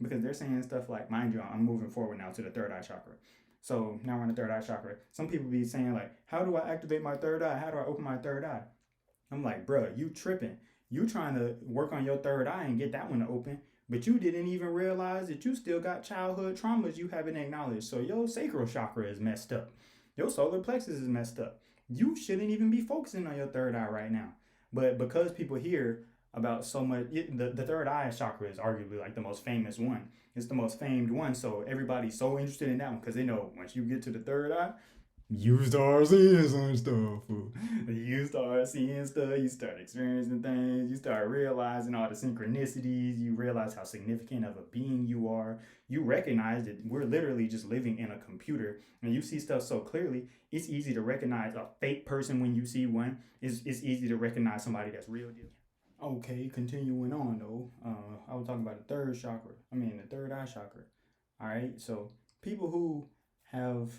because they're saying stuff like, mind you, I'm moving forward now to the third eye chakra. So now we're on the third eye chakra. Some people be saying like, how do I activate my third eye? How do I open my third eye? I'm like, bruh, you tripping. You trying to work on your third eye and get that one to open, but you didn't even realize that you still got childhood traumas you haven't acknowledged. So your sacral chakra is messed up. Your solar plexus is messed up. You shouldn't even be focusing on your third eye right now. But because people hear about so much, the third eye chakra is arguably like the most famous one. It's the most famed one. So everybody's so interested in that one because they know once you get to the third eye, you start seeing some stuff. You start seeing stuff. You start experiencing things. You start realizing all the synchronicities. You realize how significant of a being you are. You recognize that we're literally just living in a computer, and you see stuff so clearly. It's easy to recognize a fake person when you see one. It's easy to recognize somebody that's real deal. Okay, continuing on though. I was talking about the third chakra. I mean the third eye chakra. All right, so people who have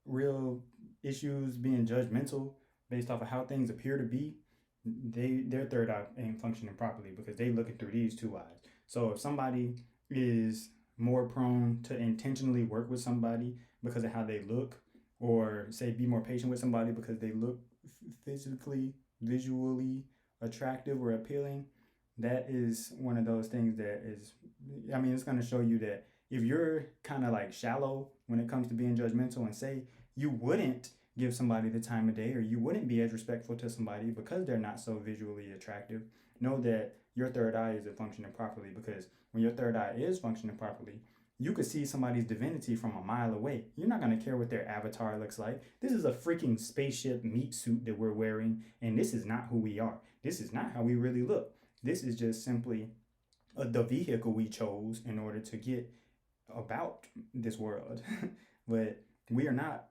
real issues being judgmental based off of how things appear to be, their third eye ain't functioning properly because they looking through these two eyes. So if somebody is more prone to intentionally work with somebody because of how they look, or say be more patient with somebody because they look physically, visually attractive or appealing, that is one of those things that is, I mean, it's going to show you that if you're kind of like shallow when it comes to being judgmental, and say you wouldn't give somebody the time of day, or you wouldn't be as respectful to somebody because they're not so visually attractive, know that your third eye isn't functioning properly, because when your third eye is functioning properly, you could see somebody's divinity from a mile away. You're not going to care what their avatar looks like. This is a freaking spaceship meat suit that we're wearing, and this is not who we are. This is not how we really look. This is just simply the vehicle we chose in order to get about this world. But we are not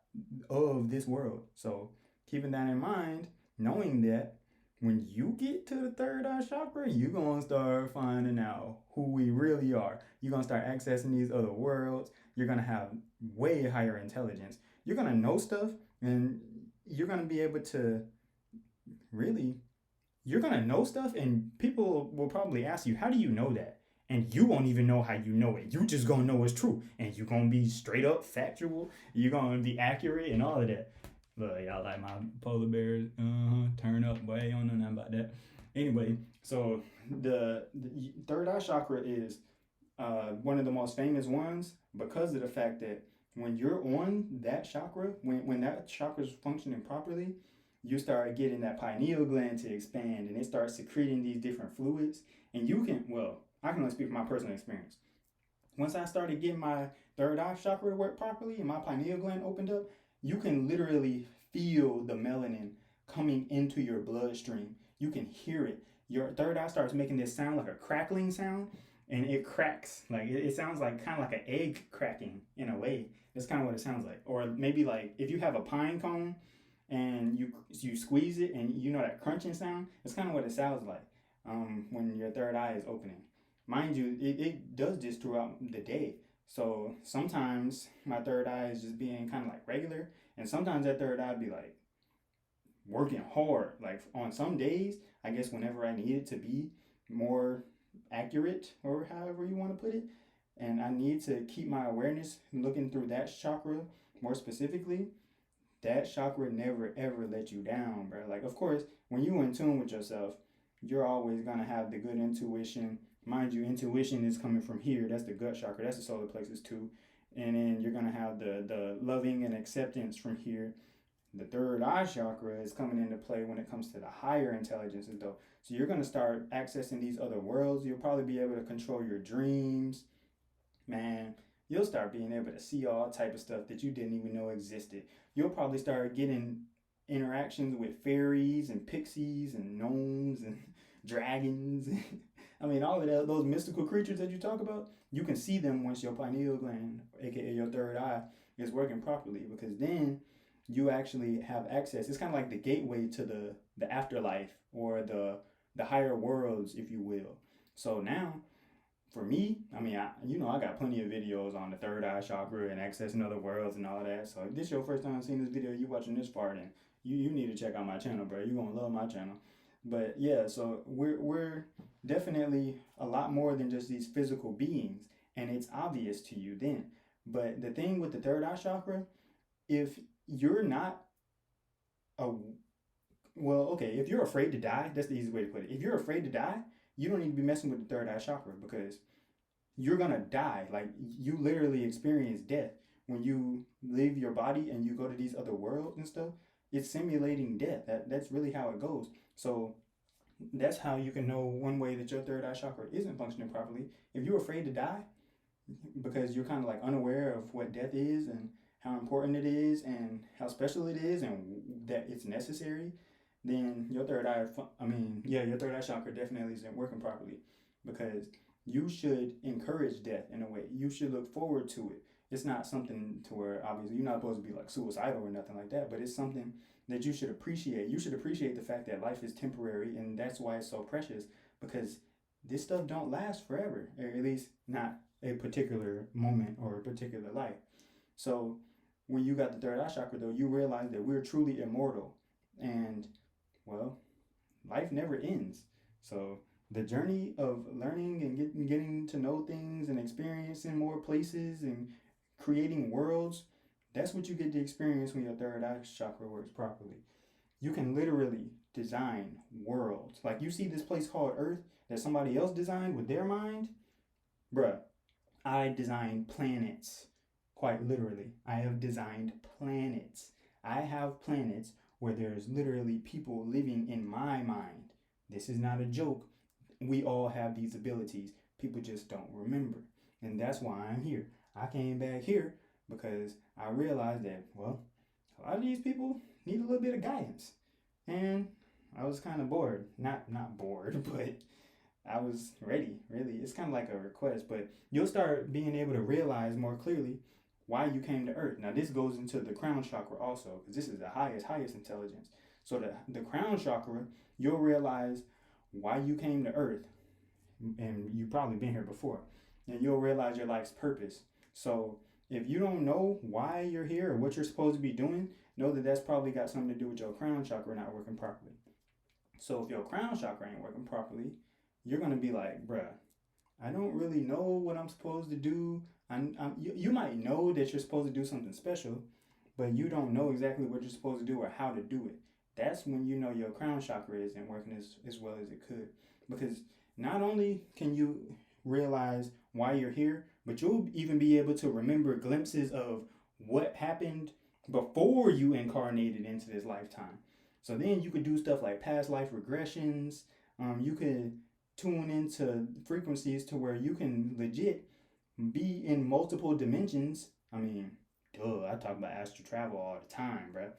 of this world. So keeping that in mind, knowing that when you get to the third eye chakra, you're going to start finding out who we really are. You're going to start accessing these other worlds. You're going to have way higher intelligence. You're going to know stuff, and you're going to be able to really, you're going to know stuff, and people will probably ask you, how do you know that? And you won't even know how you know it. You just gonna know it's true. And you're gonna be straight up factual. You're gonna be accurate and all of that. Look, y'all like my polar bears? Turn up, boy. You don't know nothing about that. Anyway, so the third eye chakra is one of the most famous ones because of the fact that when you're on that chakra, when that chakra is functioning properly, you start getting that pineal gland to expand, and it starts secreting these different fluids. And you can, well, I can only speak from my personal experience. Once I started getting my third eye chakra to work properly and my pineal gland opened up, you can literally feel the melanin coming into your bloodstream. You can hear it. Your third eye starts making this sound like a crackling sound, and it cracks. Like it sounds like kind of like an egg cracking in a way. That's kind of what it sounds like. Or maybe like if you have a pine cone and you squeeze it, and you know that crunching sound, that's kind of what it sounds like when your third eye is opening. Mind you, it does this throughout the day. So sometimes my third eye is just being kind of like regular, and sometimes that third eye be like working hard. Like on some days, I guess whenever I need it to be more accurate, or however you want to put it, and I need to keep my awareness looking through that chakra more specifically, that chakra never ever let you down, bro. Like, of course, when you in tune with yourself, you're always gonna have the good intuition. Mind you, intuition is coming from here. That's the gut chakra. That's the solar plexus too. And then you're gonna have the loving and acceptance from here. The third eye chakra is coming into play when it comes to the higher intelligences, though. So you're gonna start accessing these other worlds. You'll probably be able to control your dreams, man. You'll start being able to see all type of stuff that you didn't even know existed. You'll probably start getting interactions with fairies and pixies and gnomes and dragons. I mean, all of that, those mystical creatures that you talk about, you can see them once your pineal gland, aka your third eye, is working properly, because then you actually have access. It's kind of like the gateway to the afterlife, or the higher worlds, if you will. So now, for me, I mean, I got plenty of videos on the third eye chakra and accessing other worlds and all that. So if this is your first time seeing this video, you watching this part, and you need to check out my channel, bro. You're gonna love my channel. But yeah, so we're definitely a lot more than just these physical beings. and it's obvious to you then. But the thing with the third eye chakra, if you're not a if you're afraid to die, that's the easy way to put it. If you're afraid to die, you don't need to be messing with the third eye chakra, because you're gonna die. Like, you literally experience death when you leave your body and you go to these other worlds and stuff. It's simulating death. That's really how it goes. So that's how you can know one way that your third eye chakra isn't functioning properly. If you're afraid to die because you're kind of like unaware of what death is and how important it is and how special it is and that it's necessary, then your third eye chakra definitely isn't working properly, because you should encourage death in a way. You should look forward to it. It's not something to where, obviously, you're not supposed to be like suicidal or nothing like that, but it's something that you should appreciate. You should appreciate the fact that life is temporary, and that's why it's so precious, because this stuff don't last forever, or at least not a particular moment or a particular life. So when you got the third eye chakra, though, you realize that we're truly immortal, and well, life never ends. So the journey of learning and getting to know things and experiencing more places and creating worlds, that's what you get to experience when your third eye chakra works properly. You can literally design worlds. Like, you see this place called Earth that somebody else designed with their mind? Bruh, I designed planets. Quite literally. I have designed planets. I have planets where there's literally people living in my mind. This is not a joke. We all have these abilities. People just don't remember. And that's why I'm here. I came back here because I realized that, well, a lot of these people need a little bit of guidance. And I was kind of bored. Not bored, but I was ready, really. It's kind of like a request, but you'll start being able to realize more clearly why you came to Earth. Now, this goes into the crown chakra also, because this is the highest intelligence. So the crown chakra, you'll realize why you came to Earth, and you've probably been here before, and you'll realize your life's purpose. So if you don't know why you're here or what you're supposed to be doing, know that that's probably got something to do with your crown chakra not working properly. So if your crown chakra ain't working properly, you're going to be like, bruh, I don't really know what I'm supposed to do. You might know that you're supposed to do something special, but you don't know exactly what you're supposed to do or how to do it. That's when you know your crown chakra isn't working as well as it could. Because not only can you realize why you're here, but you'll even be able to remember glimpses of what happened before you incarnated into this lifetime. So then you could do stuff like past life regressions. You could tune into frequencies to where you can legit be in multiple dimensions. I mean, I talk about astral travel all the time, bro.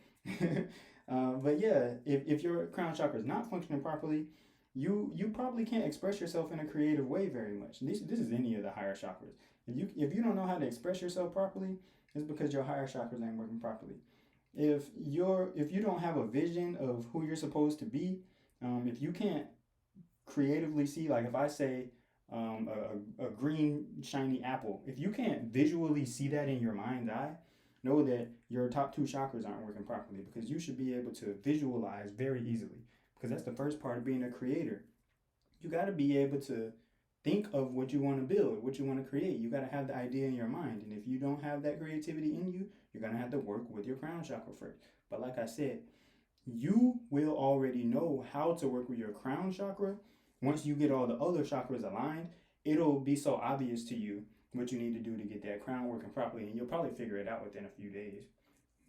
But yeah, if your crown chakra is not functioning properly, you probably can't express yourself in a creative way very much. This is any of the higher chakras. If you don't know how to express yourself properly, it's because your higher chakras ain't working properly. If you don't have a vision of who you're supposed to be, if you can't creatively see, like if I say a green shiny apple, if you can't visually see that in your mind's eye, know that your top two chakras aren't working properly, because you should be able to visualize very easily, because that's the first part of being a creator. You got to be able to think of what you want to build, what you want to create. You got to have the idea in your mind, and if you don't have that creativity in you, you're going to have to work with your crown chakra first. But like I said, you will already know how to work with your crown chakra. Once you get all the other chakras aligned, it'll be so obvious to you what you need to do to get that crown working properly, and you'll probably figure it out within a few days.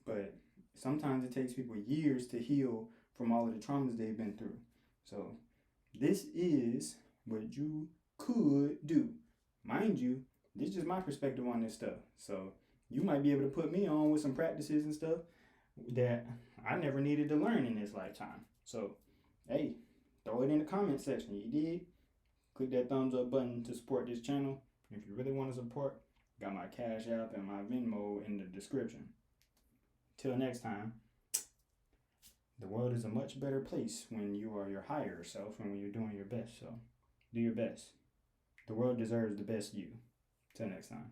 But sometimes it takes people years to heal from all of the traumas they've been through. So this is what you could do. Mind you, this is just my perspective on this stuff. So you might be able to put me on with some practices and stuff that I never needed to learn in this lifetime. So, hey, throw it in the comment section. You did. Click that thumbs up button to support this channel. If you really want to support, got my Cash App and my Venmo in the description. Till next time, the world is a much better place when you are your higher self and when you're doing your best. So do your best. The world deserves the best you. Till next time.